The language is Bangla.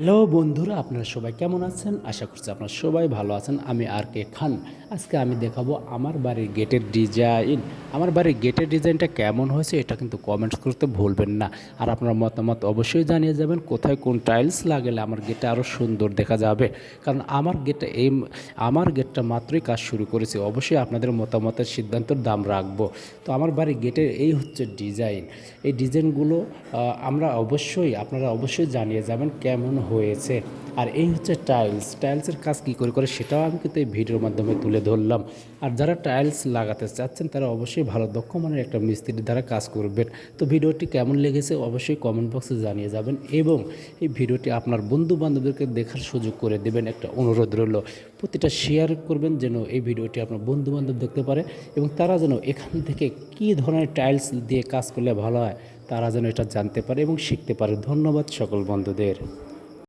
হ্যালো বন্ধুরা, আপনারা সবাই কেমন আছেন? আশা করছি আপনারা সবাই ভালো আছেন। আমি আর কে খান। আজকে আমি দেখাবো আমার বাড়ির গেটের ডিজাইন। আমার বাড়ির গেটের ডিজাইনটা কেমন হয়েছে এটা কিন্তু কমেন্টস করতে ভুলবেন না। আর আপনার মতামত অবশ্যই জানিয়ে যাবেন কোথায় কোন টাইলস লাগালে আমার গেটটা আরও সুন্দর দেখা যাবে। কারণ আমার গেটটা মাত্রই কাজ শুরু করেছি। অবশ্যই আপনাদের মতামতের সিদ্ধান্তের দাম রাখবো। তো আমার বাড়ির গেটের এই হচ্ছে ডিজাইন। এই ডিজাইনগুলো আপনারা অবশ্যই জানিয়ে যাবেন কেমন হয়েছে। আর এই হচ্ছে টাইলসের কাজ কী করে সেটাও আমি কিন্তু এই ভিডিওর মাধ্যমে তুলে ধরলাম। আর যারা টাইলস লাগাতে চাচ্ছেন তারা অবশ্যই ভালো দক্ষ মানের একটা মিস্ত্রির দ্বারা কাজ করবেন। তো ভিডিওটি কেমন লেগেছে অবশ্যই কমেন্ট বক্সে জানিয়ে যাবেন এবং এই ভিডিওটি আপনার বন্ধু বান্ধবদেরকে দেখার সুযোগ করে দেবেন। একটা অনুরোধ রইল, প্রতিটা শেয়ার করবেন যেন এই ভিডিওটি আপনার বন্ধু বান্ধব দেখতে পারে এবং তারা যেন এখান থেকে কী ধরনের টাইলস দিয়ে কাজ করলে ভালো হয় তারা যেন এটা জানতে পারে এবং শিখতে পারে। ধন্যবাদ সকল বন্ধুদের।